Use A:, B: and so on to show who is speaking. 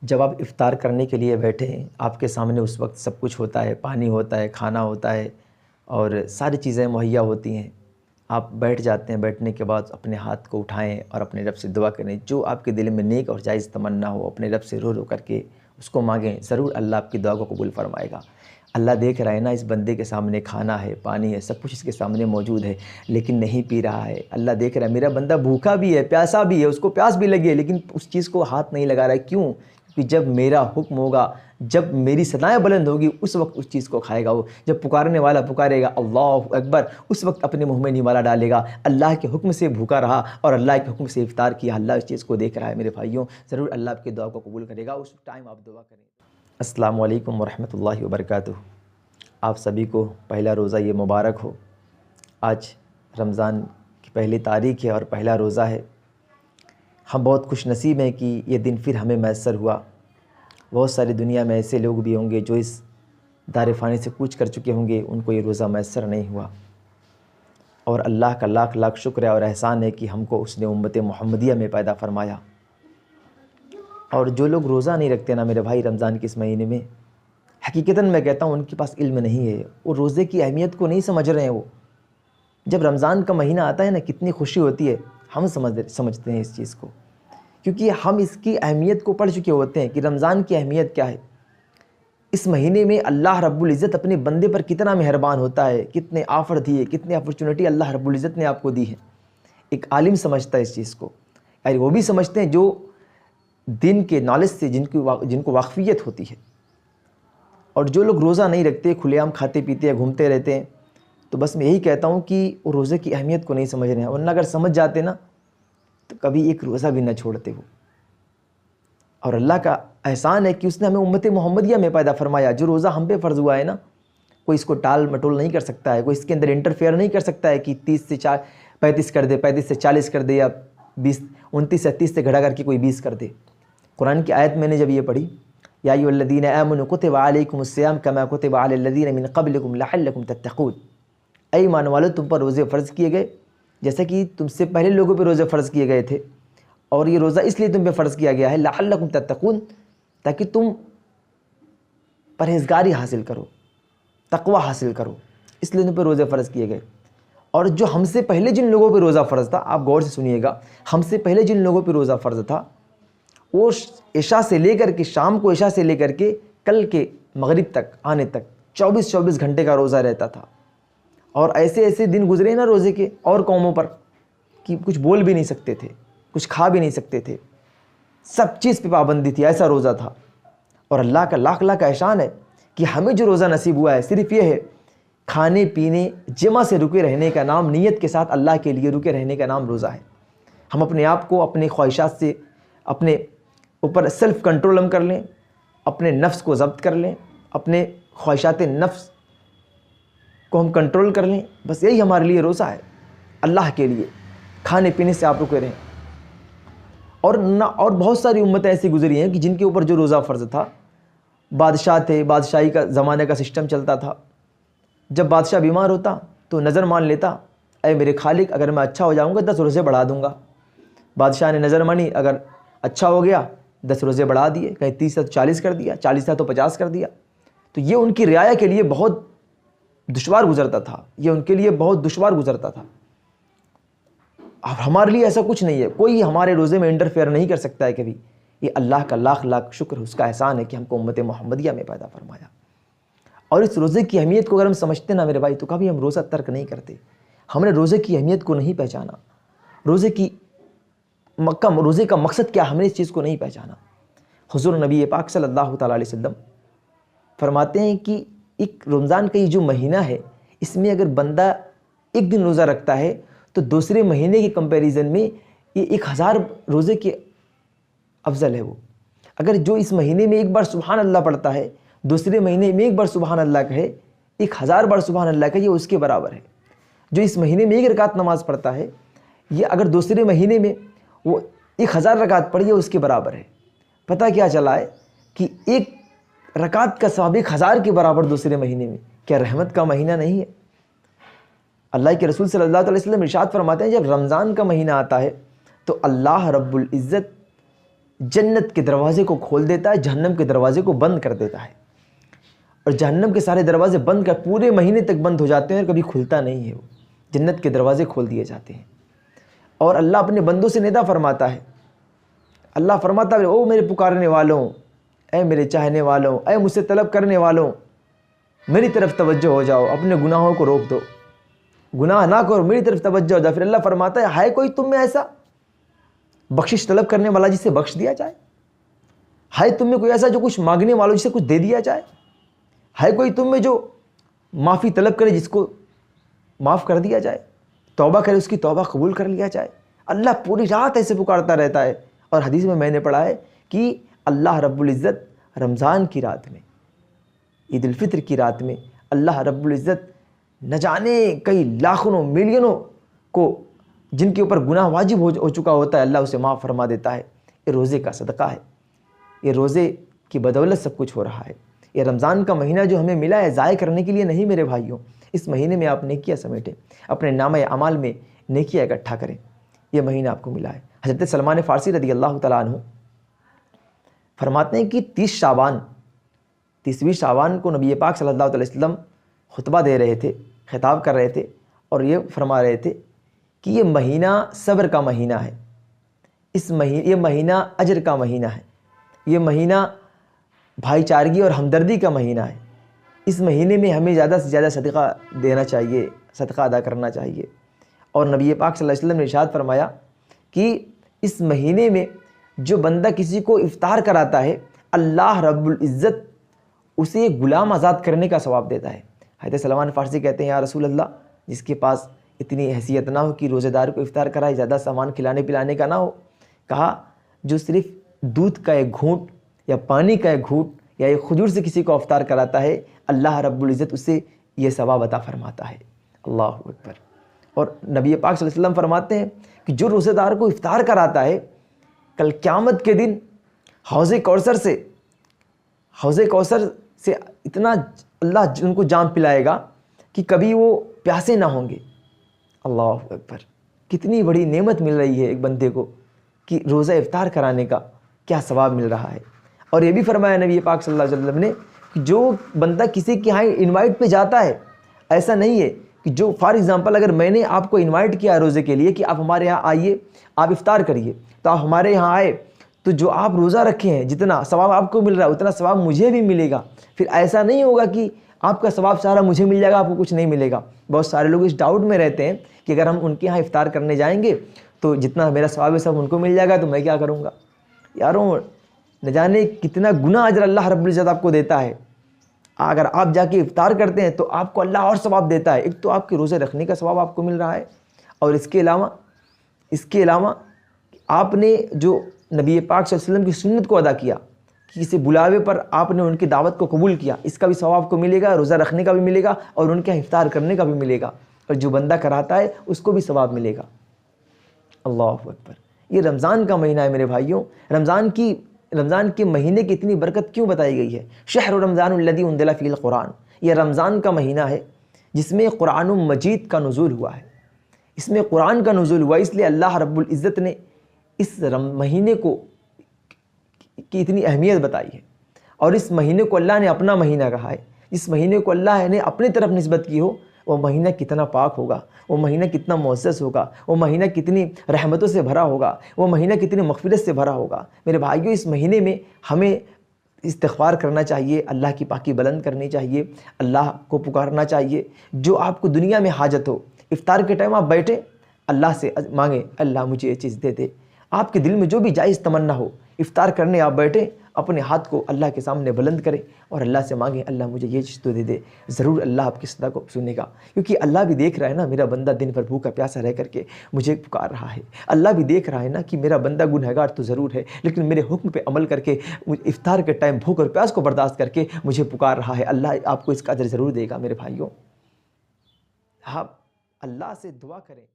A: جب آپ افطار کرنے کے لیے بیٹھے ہیں، آپ کے سامنے اس وقت سب کچھ ہوتا ہے، پانی ہوتا ہے، کھانا ہوتا ہے اور ساری چیزیں مہیا ہوتی ہیں۔ آپ بیٹھ جاتے ہیں، بیٹھنے کے بعد اپنے ہاتھ کو اٹھائیں اور اپنے رب سے دعا کریں، جو آپ کے دل میں نیک اور جائز تمنا ہو اپنے رب سے رو رو کر کے اس کو مانگیں، ضرور اللہ آپ کی دعا کو قبول فرمائے گا۔ اللہ دیکھ رہا ہے نا، اس بندے کے سامنے کھانا ہے، پانی ہے، سب کچھ اس کے سامنے موجود ہے، لیکن نہیں پی رہا ہے۔ اللہ دیکھ رہا ہے میرا بندہ بھوکا بھی ہے، پیاسا بھی ہے، اس کو پیاس بھی لگی ہے، لیکن اس چیز کو ہاتھ نہیں لگا رہا ہے۔ کیوں؟ کہ جب میرا حکم ہوگا، جب میری ثنائیں بلند ہوگی، اس وقت اس چیز کو کھائے گا وہ۔ جب پکارنے والا پکارے گا اللہ اکبر، اس وقت اپنے منہ میں نوالا ڈالے گا۔ اللہ کے حکم سے بھوکا رہا اور اللہ کے حکم سے افطار کیا، اللہ اس چیز کو دیکھ رہا ہے میرے بھائیوں، ضرور اللہ آپ کی دعا کو قبول کرے گا۔ اس ٹائم آپ دعا کریں۔ السلام علیکم ورحمۃ اللہ وبرکاتہ۔ آپ سبھی کو پہلا روزہ یہ مبارک ہو۔ آج رمضان کی پہلی تاریخ ہے اور پہلا روزہ ہے۔ ہم بہت خوش نصیب ہیں کہ یہ دن پھر ہمیں میسر ہوا۔ بہت ساری دنیا میں ایسے لوگ بھی ہوں گے جو اس دار فانی سے کوچ کر چکے ہوں گے، ان کو یہ روزہ میسر نہیں ہوا، اور اللہ کا لاکھ لاکھ شکر ہے اور احسان ہے کہ ہم کو اس نے امت محمدیہ میں پیدا فرمایا۔ اور جو لوگ روزہ نہیں رکھتے نا میرے بھائی رمضان کے اس مہینے میں، حقیقتاً میں کہتا ہوں ان کے پاس علم نہیں ہے، وہ روزے کی اہمیت کو نہیں سمجھ رہے ہیں۔ وہ جب رمضان کا مہینہ آتا ہے نا، کتنی خوشی ہوتی ہے، ہم سمجھتے ہیں اس چیز کو، کیونکہ ہم اس کی اہمیت کو پڑھ چکے ہوتے ہیں کہ رمضان کی اہمیت کیا ہے۔ اس مہینے میں اللہ رب العزت اپنے بندے پر کتنا مہربان ہوتا ہے، کتنے آفر دیے، کتنے اپرچونٹی اللہ رب العزت نے آپ کو دی ہے۔ ایک عالم سمجھتا ہے اس چیز کو، یعنی وہ بھی سمجھتے ہیں جو دین کے نالج سے جن کو واقفیت ہوتی ہے۔ اور جو لوگ روزہ نہیں رکھتے، کھلے عام کھاتے پیتے ہیں، گھومتے رہتے ہیں، تو بس میں یہی کہتا ہوں کہ وہ روزے کی اہمیت کو نہیں سمجھ رہے ہیں، ورنہ اگر سمجھ جاتے نا تو کبھی ایک روزہ بھی نہ چھوڑتے وہ۔ اور اللہ کا احسان ہے کہ اس نے ہمیں امت محمدیہ میں پیدا فرمایا۔ جو روزہ ہم پہ فرض ہوا ہے نا، کوئی اس کو ٹال مٹول نہیں کر سکتا ہے، کوئی اس کے اندر انٹرفیئر نہیں کر سکتا ہے کہ 30 سے 35 کر دے، 35 سے 40 کر دے، یا 29 سے 30 سے گھڑا کر کے کوئی 20 کر دے۔ قرآن کی آیت میں نے جب یہ پڑھی، یا ایھا الذین آمنوا کتب علیکم الصیام کما کتب علی الذین من قبلکم لعلکم تتقون، اے ایمان والو تم پر روزے فرض کیے گئے جیسے کہ تم سے پہلے لوگوں پہ روزے فرض کیے گئے تھے، اور یہ روزہ اس لیے تم پہ فرض کیا گیا ہے لعلکم تتقون، تاکہ تم پرہیزگاری حاصل کرو، تقوی حاصل کرو، اس لیے تم پہ روزے فرض کیے گئے۔ اور جو ہم سے پہلے جن لوگوں پہ روزہ فرض تھا، آپ غور سے سنیے گا، ہم سے پہلے جن لوگوں پہ روزہ فرض تھا، وہ عشاء سے لے کر کے شام کو، عشاء سے لے کر کے کل کے مغرب تک آنے تک 24 گھنٹے کا روزہ رہتا تھا۔ اور ایسے ایسے دن گزرے نا روزے کے اور قوموں پر کہ کچھ بول بھی نہیں سکتے تھے، کچھ کھا بھی نہیں سکتے تھے، سب چیز پہ پابندی تھی، ایسا روزہ تھا۔ اور اللہ کا لاکھ لاکھ احسان ہے کہ ہمیں جو روزہ نصیب ہوا ہے، صرف یہ ہے کھانے پینے جمع سے رکے رہنے کا نام، نیت کے ساتھ اللہ کے لیے رکے رہنے کا نام روزہ ہے۔ ہم اپنے آپ کو اپنے خواہشات سے، اپنے اوپر سیلف کنٹرول ہم کر لیں، اپنے نفس کو ضبط کر لیں، اپنے خواہشات نفس کو ہم کنٹرول کر لیں، بس یہی ہمارے لیے روزہ ہے۔ اللہ کے لیے کھانے پینے سے آپ رکے رہیں۔ اور بہت ساری امتیں ایسی گزری ہیں کہ جن کے اوپر جو روزہ فرض تھا، بادشاہ تھے، بادشاہی کا زمانے کا سسٹم چلتا تھا، جب بادشاہ بیمار ہوتا تو نظر مان لیتا، اے میرے خالق اگر میں اچھا ہو جاؤں گا 10 روزے بڑھا دوں گا۔ بادشاہ نے نظر مانی، اگر اچھا ہو گیا 10 روزے بڑھا دیے، کہیں 30 تو 40 کر دیا، 40 تھا تو 50 کر دیا۔ تو یہ ان کی رعایا کے لیے بہت دشوار گزرتا تھا، یہ ان کے لیے بہت دشوار گزرتا تھا۔ اب ہمارے لیے ایسا کچھ نہیں ہے، کوئی ہمارے روزے میں انٹرفیئر نہیں کر سکتا ہے کبھی۔ یہ اللہ کا لاکھ لاکھ شکر، اس کا احسان ہے کہ ہم کو امت محمدیہ میں پیدا فرمایا۔ اور اس روزے کی اہمیت کو اگر ہم سمجھتے نا میرے بھائی، تو کبھی ہم روزہ ترک نہیں کرتے۔ ہم نے روزے کی اہمیت کو نہیں پہچانا، روزے کا مقصد کیا، ہم نے اس چیز کو نہیں پہچانا۔ حضور نبی پاک صلی اللہ تعالیٰ علیہ وسلم فرماتے ہیں کہ ایک رمضان کا یہ جو مہینہ ہے، اس میں اگر بندہ ایک دن روزہ رکھتا ہے تو دوسرے مہینے کے کمپیریزن میں یہ 1000 روزے کے افضل ہے۔ وہ اگر جو اس مہینے میں ایک بار سبحان اللہ پڑھتا ہے، دوسرے مہینے میں ایک بار سبحان اللہ کہے، 1000 بار سبحان اللہ کہے، یہ اس کے برابر ہے۔ جو اس مہینے میں 1 رکعت نماز پڑھتا ہے، یہ اگر دوسرے مہینے میں وہ 1000 رکعت پڑھی ہے، اس کے برابر ہے۔ پتہ کیا چلا ہے کہ 1 رکعت کا ثواب 1000 کے برابر دوسرے مہینے میں۔ کیا رحمت کا مہینہ نہیں ہے؟ اللہ کے رسول صلی اللہ علیہ وسلم ارشاد فرماتے ہیں، جب رمضان کا مہینہ آتا ہے تو اللہ رب العزت جنت کے دروازے کو کھول دیتا ہے، جہنم کے دروازے کو بند کر دیتا ہے، اور جہنم کے سارے دروازے بند کر پورے مہینے تک بند ہو جاتے ہیں اور کبھی کھلتا نہیں ہے، وہ جنت کے دروازے کھول دیے جاتے ہیں۔ اور اللہ اپنے بندوں سے ندا فرماتا ہے، اللہ فرماتا ہے او میرے پکارنے والوں، اے میرے چاہنے والوں، اے مجھ سے طلب کرنے والوں، میری طرف توجہ ہو جاؤ، اپنے گناہوں کو روک دو، گناہ نہ کرو، میری طرف توجہ ہو جاؤ۔ پھر اللہ فرماتا ہے کوئی تم میں ایسا بخشش طلب کرنے والا جسے بخش دیا جائے؟ ہے تم میں کوئی ایسا جو کچھ مانگنے والوں جسے کچھ دے دیا جائے؟ ہے کوئی تم میں جو معافی طلب کرے جس کو معاف کر دیا جائے، توبہ کرے اس کی توبہ قبول کر لیا جائے؟ اللہ پوری رات ایسے پکارتا رہتا ہے۔ اور حدیث میں نے پڑھا ہے کہ اللہ رب العزت رمضان کی رات میں، عید الفطر کی رات میں، اللہ رب العزت نہ جانے کئی لاکھوں ملینوں کو جن کے اوپر گناہ واجب ہو چکا ہوتا ہے، اللہ اسے معاف فرما دیتا ہے۔ یہ روزے کا صدقہ ہے، یہ روزے کی بدولت سب کچھ ہو رہا ہے۔ یہ رمضان کا مہینہ جو ہمیں ملا ہے ضائع کرنے کے لیے نہیں میرے بھائیوں، اس مہینے میں آپ نیکیاں سمیٹیں، اپنے نامہ اعمال میں نیکیاں اکٹھا کریں، یہ مہینہ آپ کو ملا ہے۔ حضرت سلمان فارسی رضی اللہ تعالیٰ عنہ فرماتے ہیں کہ 30ویں شعبان کو نبی پاک صلی اللہ علیہ وسلم خطبہ دے رہے تھے، خطاب کر رہے تھے، اور یہ فرما رہے تھے کہ یہ مہینہ صبر کا مہینہ ہے، یہ مہینہ اجر کا مہینہ ہے، یہ مہینہ بھائی چارگی اور ہمدردی کا مہینہ ہے۔ اس مہینے میں ہمیں زیادہ سے زیادہ صدقہ دینا چاہیے، صدقہ ادا کرنا چاہیے۔ اور نبی پاک صلی اللہ علیہ وسلم نے ارشاد فرمایا کہ اس مہینے میں جو بندہ کسی کو افطار کراتا ہے، اللہ رب العزت اسے غلام آزاد کرنے کا ثواب دیتا ہے۔ حضرت سلمان فارسی کہتے ہیں یا رسول اللہ، جس کے پاس اتنی حیثیت نہ ہو کہ روزہ دار کو افطار کرائے، زیادہ سامان کھلانے پلانے کا نہ ہو، کہا جو صرف دودھ کا ایک گھونٹ یا پانی کا ایک گھونٹ یا ایک کھجور سے کسی کو افطار کراتا ہے، اللہ رب العزت اسے یہ ثواب عطا فرماتا ہے۔ اللہ اکبر۔ اور نبی پاک صلی اللہ علیہ وسلم فرماتے ہیں کہ جو روزہ دار کو افطار کراتا ہے، کل قیامت کے دن حوض کوثر سے اتنا اللہ ان کو جام پلائے گا کہ کبھی وہ پیاسے نہ ہوں گے۔ اللہ اکبر، کتنی بڑی نعمت مل رہی ہے ایک بندے کو کہ روزہ افطار کرانے کا کیا ثواب مل رہا ہے۔ اور یہ بھی فرمایا نبی پاک صلی اللہ علیہ وسلم نے کہ جو بندہ کسی کے یہاں انوائٹ پہ جاتا ہے، ایسا نہیں ہے کہ جو فار ایگزامپل اگر میں نے آپ کو انوائٹ کیا روزے کے لیے کہ آپ ہمارے یہاں آئیے، آپ افطار کریے، تو آپ ہمارے یہاں آئے تو جو آپ روزہ رکھے ہیں جتنا ثواب آپ کو مل رہا ہے اتنا ثواب مجھے بھی ملے گا۔ پھر ایسا نہیں ہوگا کہ آپ کا ثواب سارا مجھے مل جائے گا، آپ کو کچھ نہیں ملے گا۔ بہت سارے لوگ اس ڈاؤٹ میں رہتے ہیں کہ اگر ہم ان کے یہاں افطار کرنے جائیں گے تو جتنا میرا ثواب ہے سب ان کو مل جائے گا، تو میں کیا کروں گا؟ یاروں، نہ جانے کتنا گناہ اجر اللہ رب العزت آپ کو دیتا ہے۔ اگر آپ جا کے افطار کرتے ہیں تو آپ کو اللہ اور ثواب دیتا ہے۔ ایک تو آپ کے روزے رکھنے کا ثواب آپ کو مل رہا ہے، اور اس کے علاوہ آپ نے جو نبی پاک صلی اللہ علیہ وسلم کی سنت کو ادا کیا، کسی بلاوے پر آپ نے ان کی دعوت کو قبول کیا، اس کا بھی ثواب آپ کو ملے گا، روزہ رکھنے کا بھی ملے گا اور ان کے افطار کرنے کا بھی ملے گا، اور جو بندہ کراتا ہے اس کو بھی ثواب ملے گا۔ اللہ اکبر۔ یہ رمضان کا مہینہ ہے میرے بھائیوں۔ رمضان کے مہینے کی اتنی برکت کیوں بتائی گئی ہے؟ شہر رمضان الذی انزل فیہ القرآن، یہ رمضان کا مہینہ ہے جس میں قرآن مجید کا نزول ہوا ہے، اس میں قرآن کا نزول ہوا، اس لیے اللہ رب العزت نے اس مہینے کی اتنی اہمیت بتائی ہے، اور اس مہینے کو اللہ نے اپنا مہینہ کہا ہے۔ اس مہینے کو اللہ نے اپنی طرف نسبت کی ہو، وہ مہینہ کتنا پاک ہوگا، وہ مہینہ کتنا معزز ہوگا، وہ مہینہ کتنی رحمتوں سے بھرا ہوگا، وہ مہینہ کتنی مغفرت سے بھرا ہوگا۔ میرے بھائیوں، اس مہینے میں ہمیں استغفار کرنا چاہیے، اللہ کی پاکی بلند کرنی چاہیے، اللہ کو پکارنا چاہیے، جو آپ کو دنیا میں حاجت ہو۔ افطار کے ٹائم آپ بیٹھیں، اللہ سے مانگیں، اللہ مجھے یہ چیز دے دے۔ آپ کے دل میں جو بھی جائز تمنا ہو، افطار کرنے آپ بیٹھیں، اپنے ہاتھ کو اللہ کے سامنے بلند کریں اور اللہ سے مانگیں، اللہ مجھے یہ چیز تو دے دے۔ ضرور اللہ آپ کی صدا کو سنے گا، کیونکہ اللہ بھی دیکھ رہا ہے نا میرا بندہ دن بھر بھوکا پیاسا رہ کر کے مجھے پکار رہا ہے۔ اللہ بھی دیکھ رہا ہے نا کہ میرا بندہ گنہگار تو ضرور ہے، لیکن میرے حکم پہ عمل کر کے افطار کے ٹائم بھوک اور پیاس کو برداشت کر کے مجھے پکار رہا ہے۔ اللہ آپ کو اس کا اجر ضرور دے گا۔ میرے بھائیوں، آپ اللہ سے دعا کریں۔